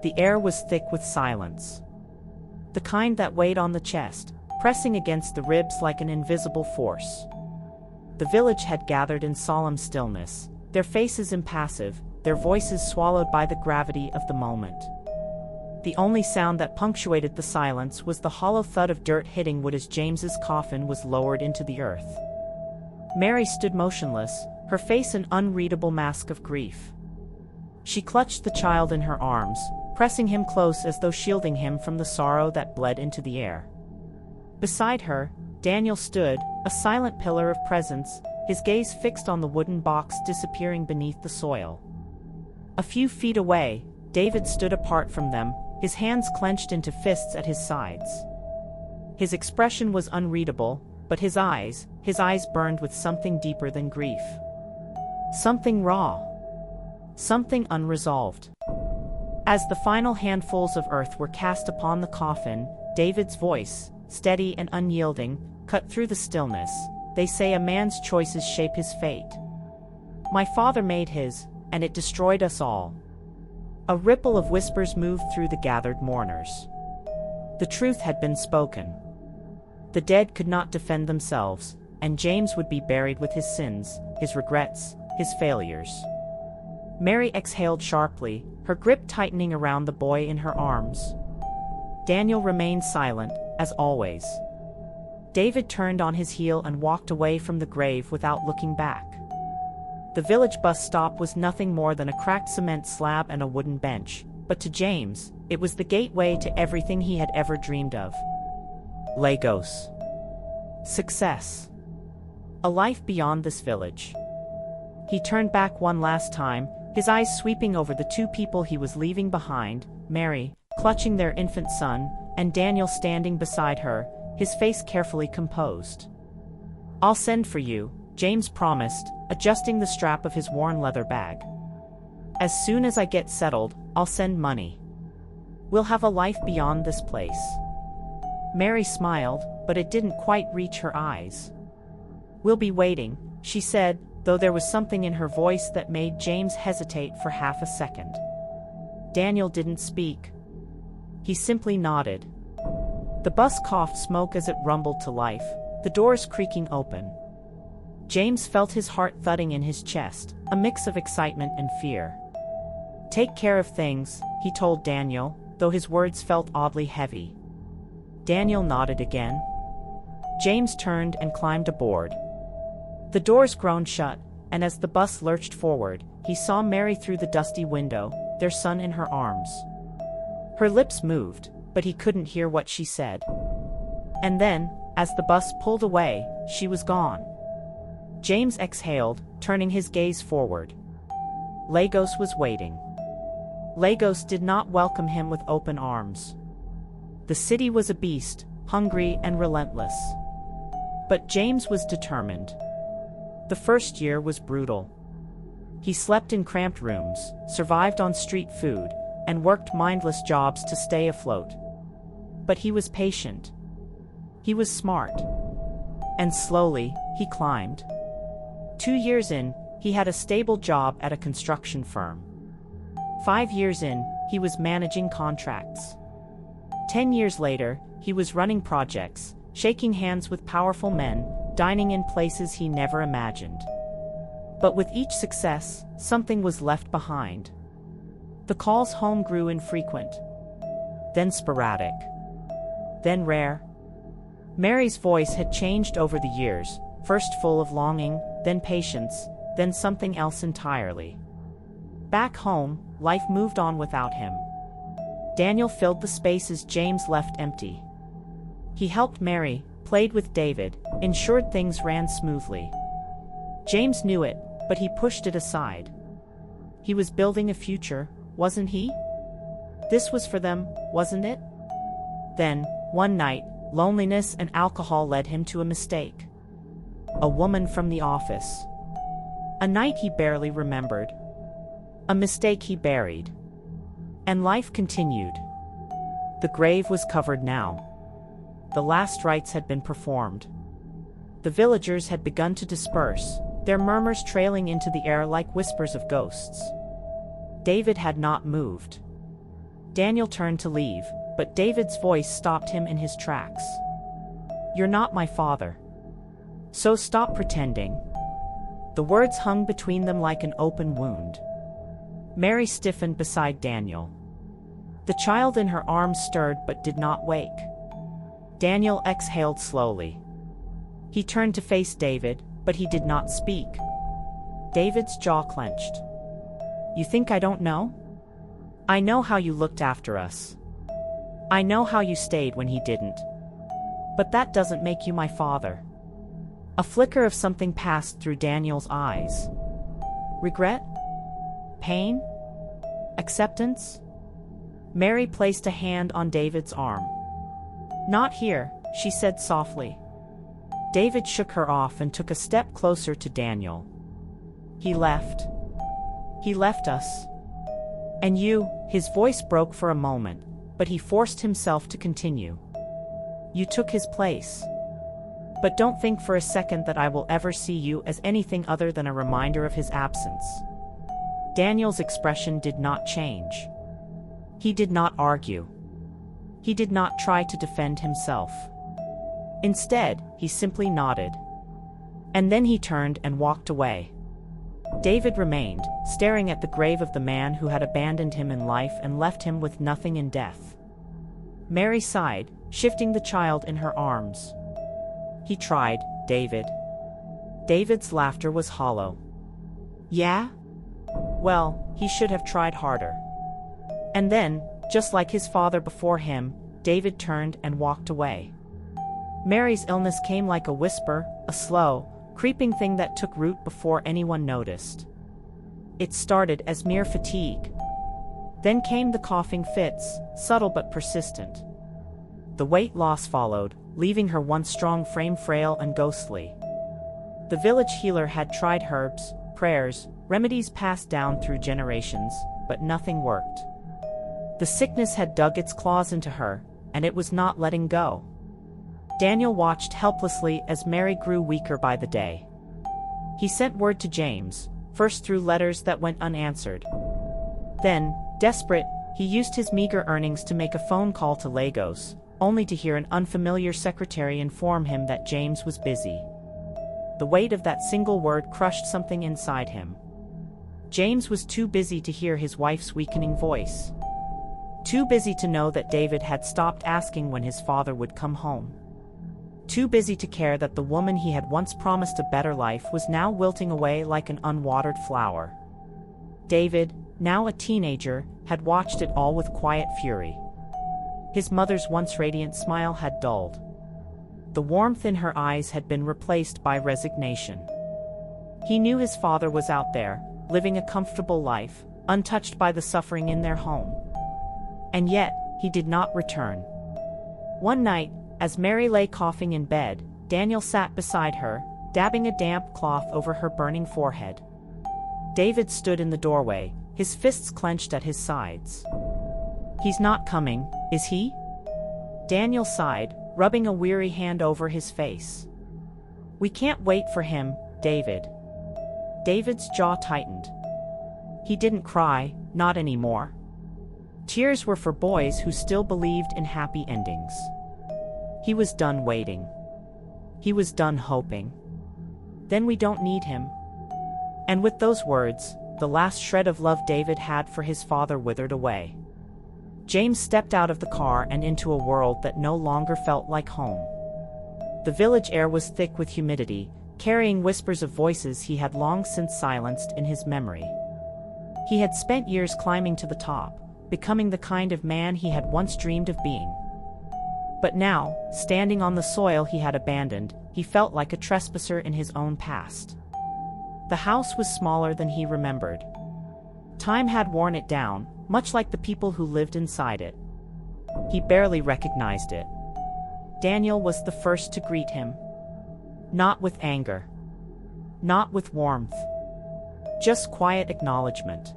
The air was thick with silence. The kind that weighed on the chest, pressing against the ribs like an invisible force. The village had gathered in solemn stillness, their faces impassive, their voices swallowed by the gravity of the moment. The only sound that punctuated the silence was the hollow thud of dirt hitting wood as James's coffin was lowered into the earth. Mary stood motionless, her face an unreadable mask of grief. She clutched the child in her arms, pressing him close as though shielding him from the sorrow that bled into the air. Beside her, Daniel stood, a silent pillar of presence, his gaze fixed on the wooden box disappearing beneath the soil. A few feet away, David stood apart from them, his hands clenched into fists at his sides. His expression was unreadable, but his eyes burned with something deeper than grief. Something raw. Something unresolved. As the final handfuls of earth were cast upon the coffin, David's voice, steady and unyielding, cut through the stillness. They say a man's choices shape his fate. My father made his, and it destroyed us all. A ripple of whispers moved through the gathered mourners. The truth had been spoken. The dead could not defend themselves, and James would be buried with his sins, his regrets, his failures. Mary exhaled sharply, her grip tightening around the boy in her arms. Daniel remained silent, as always. David turned on his heel and walked away from the grave without looking back. The village bus stop was nothing more than a cracked cement slab and a wooden bench, but to James, it was the gateway to everything he had ever dreamed of. Lagos. Success. A life beyond this village. He turned back one last time, his eyes sweeping over the two people he was leaving behind, Mary, clutching their infant son, and Daniel standing beside her, his face carefully composed. "I'll send for you," James promised, adjusting the strap of his worn leather bag. "As soon as I get settled, I'll send money. We'll have a life beyond this place." Mary smiled, but it didn't quite reach her eyes. "We'll be waiting," she said, though there was something in her voice that made James hesitate for half a second. Daniel didn't speak. He simply nodded. The bus coughed smoke as it rumbled to life, the doors creaking open. James felt his heart thudding in his chest, a mix of excitement and fear. "Take care of things," he told Daniel, though his words felt oddly heavy. Daniel nodded again. James turned and climbed aboard. The doors groaned shut, and as the bus lurched forward, he saw Mary through the dusty window, their son in her arms. Her lips moved, but he couldn't hear what she said. And then, as the bus pulled away, she was gone. James exhaled, turning his gaze forward. Lagos was waiting. Lagos did not welcome him with open arms. The city was a beast, hungry and relentless. But James was determined. The first year was brutal. He slept in cramped rooms, survived on street food, and worked mindless jobs to stay afloat. But he was patient. He was smart. And slowly, he climbed. 2 years in, he had a stable job at a construction firm. 5 years in, he was managing contracts. 10 years later, he was running projects, shaking hands with powerful men, dining in places he never imagined. But with each success, something was left behind. The calls home grew infrequent. Then sporadic. Then rare. Mary's voice had changed over the years, first full of longing, then patience, then something else entirely. Back home, life moved on without him. Daniel filled the spaces James left empty. He helped Mary, played with David, ensured things ran smoothly. James knew it, but he pushed it aside. He was building a future, wasn't he? This was for them, wasn't it? Then, one night, loneliness and alcohol led him to a mistake. A woman from the office. A night he barely remembered. A mistake he buried. And life continued. The grave was covered now. The last rites had been performed. The villagers had begun to disperse, their murmurs trailing into the air like whispers of ghosts. David had not moved. Daniel turned to leave, but David's voice stopped him in his tracks. "You're not my father. So stop pretending." The words hung between them like an open wound. Mary stiffened beside Daniel. The child in her arms stirred but did not wake. Daniel exhaled slowly. He turned to face David, but he did not speak. David's jaw clenched. "You think I don't know? I know how you looked after us. I know how you stayed when he didn't. But that doesn't make you my father." A flicker of something passed through Daniel's eyes. Regret? Pain? Acceptance? Mary placed a hand on David's arm. "Not here," she said softly. David shook her off and took a step closer to Daniel. "He left. He left us. And you," his voice broke for a moment, but he forced himself to continue. "You took his place. But don't think for a second that I will ever see you as anything other than a reminder of his absence." Daniel's expression did not change. He did not argue. He did not try to defend himself. Instead, he simply nodded. And then he turned and walked away. David remained, staring at the grave of the man who had abandoned him in life and left him with nothing in death. Mary sighed, shifting the child in her arms. "He tried, David." David's laughter was hollow. "Yeah? Well, he should have tried harder." And then, just like his father before him, David turned and walked away. Mary's illness came like a whisper, a slow, creeping thing that took root before anyone noticed. It started as mere fatigue. Then came the coughing fits, subtle but persistent. The weight loss followed, leaving her once strong frame frail and ghostly. The village healer had tried herbs, prayers, remedies passed down through generations, but nothing worked. The sickness had dug its claws into her, and it was not letting go. Daniel watched helplessly as Mary grew weaker by the day. He sent word to James, first through letters that went unanswered. Then, desperate, he used his meager earnings to make a phone call to Lagos, only to hear an unfamiliar secretary inform him that James was busy. The weight of that single word crushed something inside him. James was too busy to hear his wife's weakening voice. Too busy to know that David had stopped asking when his father would come home. Too busy to care that the woman he had once promised a better life was now wilting away like an unwatered flower. David, now a teenager, had watched it all with quiet fury. His mother's once radiant smile had dulled. The warmth in her eyes had been replaced by resignation. He knew his father was out there, living a comfortable life, untouched by the suffering in their home. And yet, he did not return. One night, as Mary lay coughing in bed, Daniel sat beside her, dabbing a damp cloth over her burning forehead. David stood in the doorway, his fists clenched at his sides. "He's not coming, is he?" Daniel sighed, rubbing a weary hand over his face. "We can't wait for him, David." David's jaw tightened. He didn't cry, not anymore. Tears were for boys who still believed in happy endings. He was done waiting. He was done hoping. "Then we don't need him." And with those words, the last shred of love David had for his father withered away. James stepped out of the car and into a world that no longer felt like home. The village air was thick with humidity, carrying whispers of voices he had long since silenced in his memory. He had spent years climbing to the top, becoming the kind of man he had once dreamed of being. But now, standing on the soil he had abandoned, he felt like a trespasser in his own past. The house was smaller than he remembered. Time had worn it down, much like the people who lived inside it. He barely recognized it. Daniel was the first to greet him. Not with anger. Not with warmth. Just quiet acknowledgement.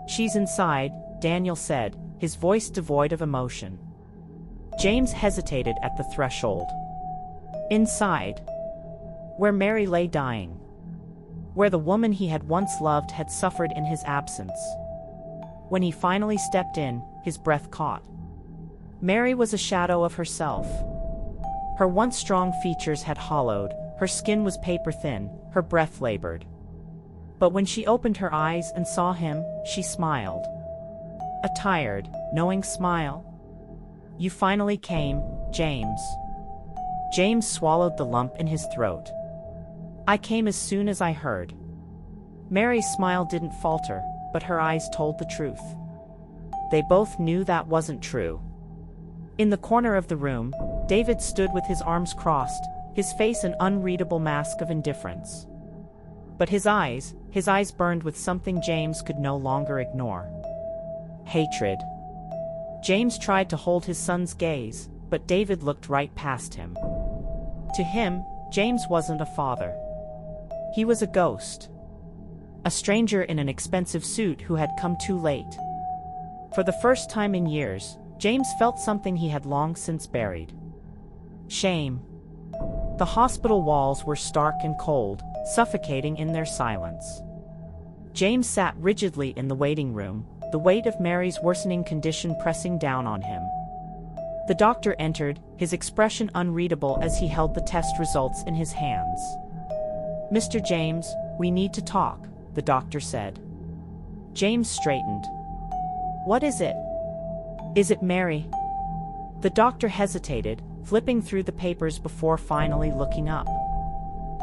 "She's inside," Daniel said, his voice devoid of emotion. James hesitated at the threshold. Inside. Where Mary lay dying. Where the woman he had once loved had suffered in his absence. When he finally stepped in, his breath caught. Mary was a shadow of herself. Her once strong features had hollowed, her skin was paper-thin, her breath labored. But when she opened her eyes and saw him, she smiled. A tired, knowing smile. "You finally came, James." James swallowed the lump in his throat. "I came as soon as I heard." Mary's smile didn't falter, but her eyes told the truth. They both knew that wasn't true. In the corner of the room, David stood with his arms crossed, his face an unreadable mask of indifference. But his eyes burned with something James could no longer ignore. Hatred. James tried to hold his son's gaze, but David looked right past him. To him, James wasn't a father. He was a ghost. A stranger in an expensive suit who had come too late. For the first time in years, James felt something he had long since buried. Shame. The hospital walls were stark and cold, suffocating in their silence. James sat rigidly in the waiting room, the weight of Mary's worsening condition pressing down on him. The doctor entered, his expression unreadable as he held the test results in his hands. "Mr. James, we need to talk," the doctor said. James straightened. "What is it? Is it Mary?" The doctor hesitated, flipping through the papers before finally looking up.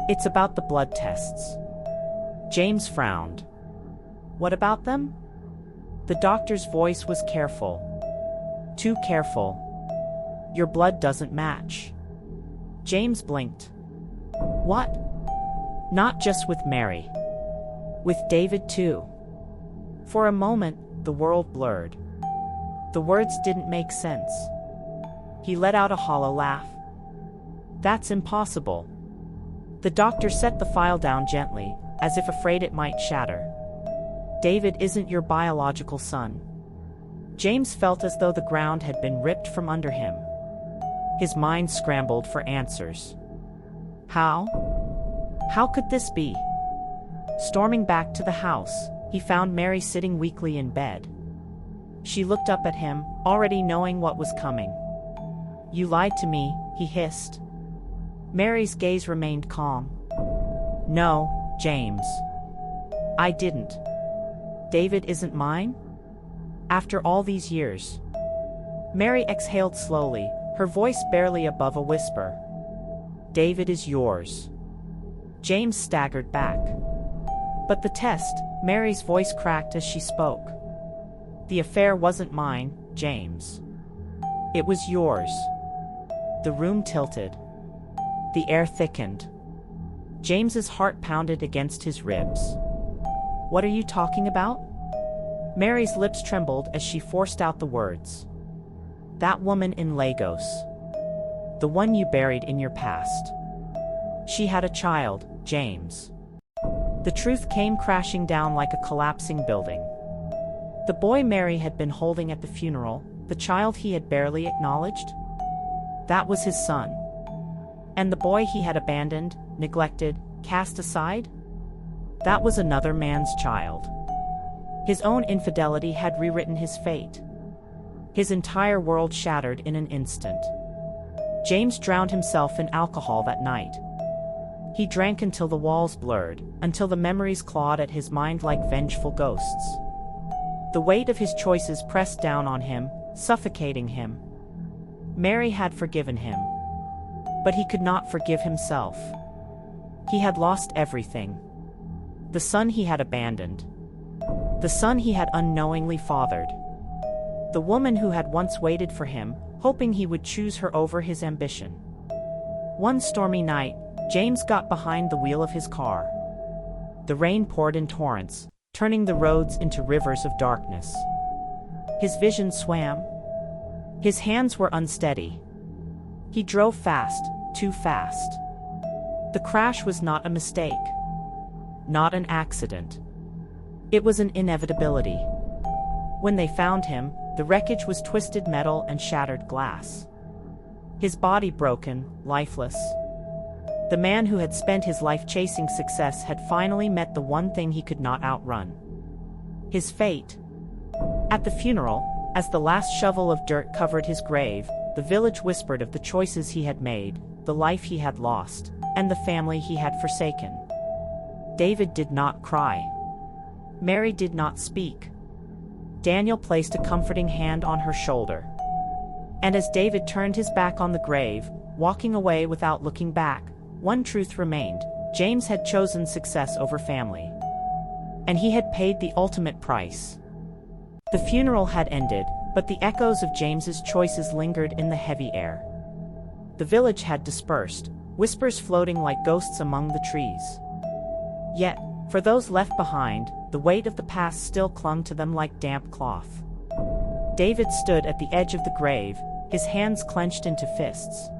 "It's about the blood tests." James frowned. "What about them?" The doctor's voice was careful. "Too careful. Your blood doesn't match." James blinked. "What?" "Not just with Mary. With David too." For a moment, the world blurred. The words didn't make sense. He let out a hollow laugh. "That's impossible." The doctor set the file down gently, as if afraid it might shatter. "David isn't your biological son." James felt as though the ground had been ripped from under him. His mind scrambled for answers. How? How could this be? Storming back to the house, he found Mary sitting weakly in bed. She looked up at him, already knowing what was coming. "You lied to me," he hissed. Mary's gaze remained calm. "No, James. I didn't. David isn't mine? After all these years." Mary exhaled slowly, her voice barely above a whisper. "David is yours." James staggered back. "But the test," Mary's voice cracked as she spoke. "The affair wasn't mine, James. It was yours." The room tilted. The air thickened. James's heart pounded against his ribs. "What are you talking about?" Mary's lips trembled as she forced out the words. "That woman in Lagos. The one you buried in your past. She had a child, James." The truth came crashing down like a collapsing building. The boy Mary had been holding at the funeral, the child he had barely acknowledged? That was his son. And the boy he had abandoned, neglected, cast aside? That was another man's child. His own infidelity had rewritten his fate. His entire world shattered in an instant. James drowned himself in alcohol that night. He drank until the walls blurred, until the memories clawed at his mind like vengeful ghosts. The weight of his choices pressed down on him, suffocating him. Mary had forgiven him. But he could not forgive himself. He had lost everything. The son he had abandoned. The son he had unknowingly fathered. The woman who had once waited for him, hoping he would choose her over his ambition. One stormy night, James got behind the wheel of his car. The rain poured in torrents, turning the roads into rivers of darkness. His vision swam. His hands were unsteady. He drove fast, too fast. The crash was not a mistake. Not an accident. It was an inevitability. When they found him, the wreckage was twisted metal and shattered glass. His body broken, lifeless. The man who had spent his life chasing success had finally met the one thing he could not outrun. His fate. At the funeral, As the last shovel of dirt covered his grave, the village whispered of the choices he had made, the life he had lost, and the family he had forsaken. David did not cry. Mary did not speak. Daniel placed a comforting hand on her shoulder. And as David turned his back on the grave, walking away without looking back, one truth remained: James had chosen success over family. And he had paid the ultimate price. The funeral had ended, but the echoes of James's choices lingered in the heavy air. The village had dispersed, whispers floating like ghosts among the trees. Yet, for those left behind, the weight of the past still clung to them like damp cloth. David stood at the edge of the grave, his hands clenched into fists.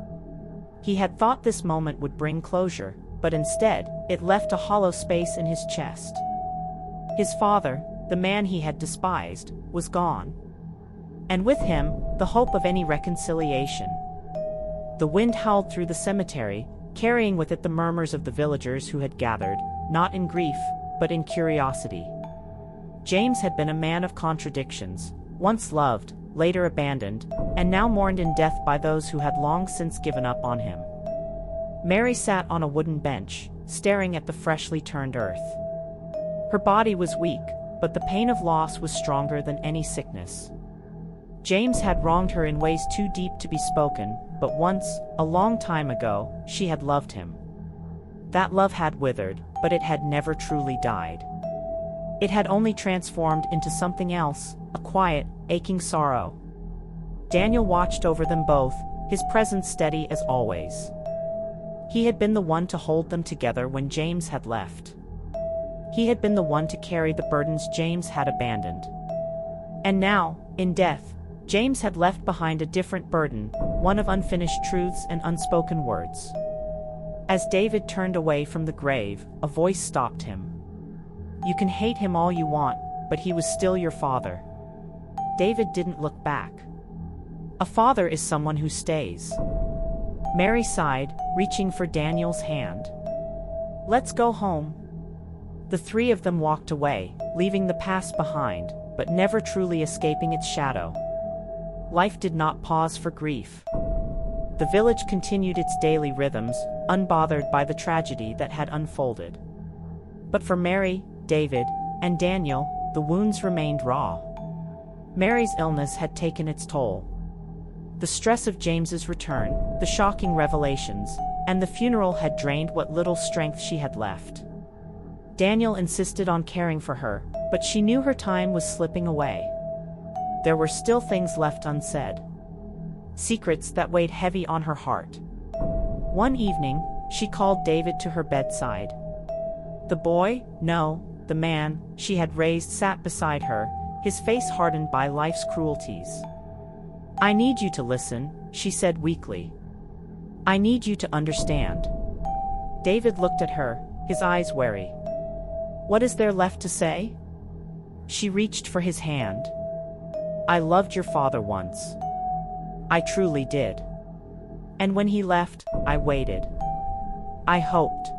He had thought this moment would bring closure, but instead, it left a hollow space in his chest. His father, the man he had despised, was gone. And with him, the hope of any reconciliation. The wind howled through the cemetery, carrying with it the murmurs of the villagers who had gathered, not in grief, but in curiosity. James had been a man of contradictions, once loved, later abandoned, and now mourned in death by those who had long since given up on him. Mary sat on a wooden bench, staring at the freshly turned earth. Her body was weak, but the pain of loss was stronger than any sickness. James had wronged her in ways too deep to be spoken, but once, a long time ago, she had loved him. That love had withered, but it had never truly died. It had only transformed into something else, a quiet, aching sorrow. Daniel watched over them both, his presence steady as always. He had been the one to hold them together when James had left. He had been the one to carry the burdens James had abandoned. And now, in death, James had left behind a different burden, one of unfinished truths and unspoken words. As David turned away from the grave, a voice stopped him. "You can hate him all you want, but he was still your father." David didn't look back. A father is someone who stays. Mary sighed, reaching for Daniel's hand. "Let's go home." The three of them walked away, leaving the past behind, but never truly escaping its shadow. Life did not pause for grief. The village continued its daily rhythms, unbothered by the tragedy that had unfolded. But for Mary, David, and Daniel, the wounds remained raw. Mary's illness had taken its toll. The stress of James's return, the shocking revelations, and the funeral had drained what little strength she had left. Daniel insisted on caring for her, but she knew her time was slipping away. There were still things left unsaid. Secrets that weighed heavy on her heart. One evening, she called David to her bedside. The boy, no, the man she had raised sat beside her, his face hardened by life's cruelties. "I need you to listen," she said weakly. "I need you to understand." David looked at her, his eyes wary. "What is there left to say?" She reached for his hand. "I loved your father once. I truly did. And when he left, I waited. I hoped.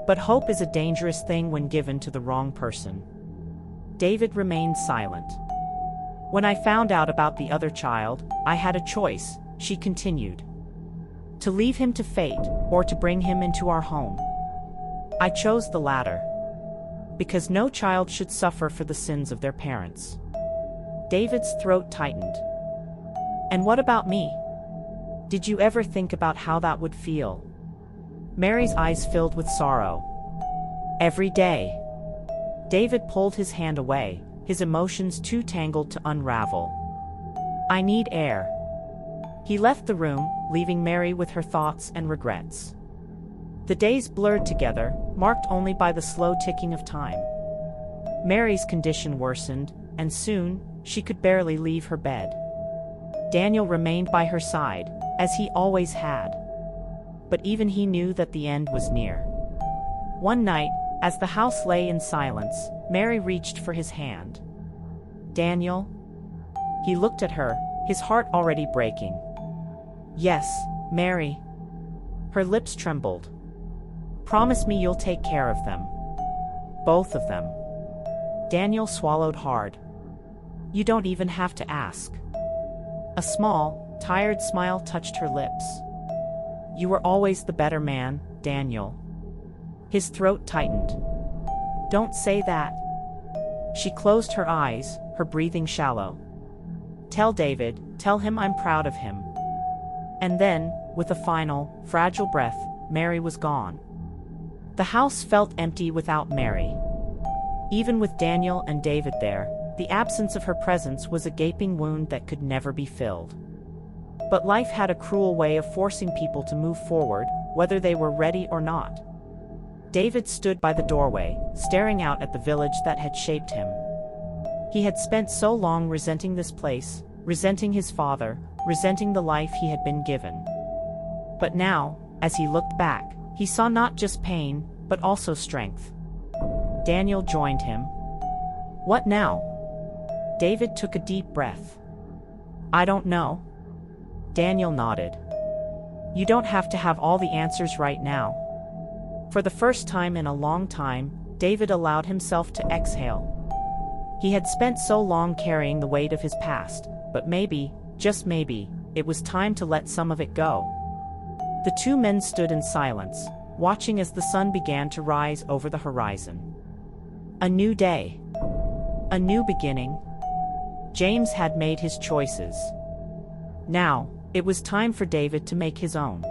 But hope is a dangerous thing when given to the wrong person." David remained silent. "When I found out about the other child, I had a choice," she continued. "To leave him to fate, or to bring him into our home. I chose the latter. Because no child should suffer for the sins of their parents." David's throat tightened. "And what about me? Did you ever think about how that would feel?" Mary's eyes filled with sorrow. "Every day." David pulled his hand away, his emotions too tangled to unravel. "I need air." He left the room, leaving Mary with her thoughts and regrets. The days blurred together, marked only by the slow ticking of time. Mary's condition worsened, and soon, she could barely leave her bed. Daniel remained by her side, as he always had. But even he knew that the end was near. One night, as the house lay in silence, Mary reached for his hand. "Daniel?" He looked at her, his heart already breaking. "Yes, Mary." Her lips trembled. "Promise me you'll take care of them. Both of them." Daniel swallowed hard. You don't even have to ask. A small, tired smile touched her lips. You were always the better man, Daniel. His throat tightened. Don't say that. She closed her eyes, her breathing shallow. Tell David, tell him I'm proud of him. And then, with a final, fragile breath, Mary was gone. The house felt empty without Mary. Even with Daniel and David there, the absence of her presence was a gaping wound that could never be filled. But life had a cruel way of forcing people to move forward, whether they were ready or not. David stood by the doorway, staring out at the village that had shaped him. He had spent so long resenting this place, resenting his father, resenting the life he had been given. But now, as he looked back, he saw not just pain, but also strength. Daniel joined him. What now? David took a deep breath. I don't know. Daniel nodded. You don't have to have all the answers right now. For the first time in a long time, David allowed himself to exhale. He had spent so long carrying the weight of his past, but maybe, just maybe, it was time to let some of it go. The two men stood in silence, watching as the sun began to rise over the horizon. A new day. A new beginning. James had made his choices. Now, it was time for David to make his own.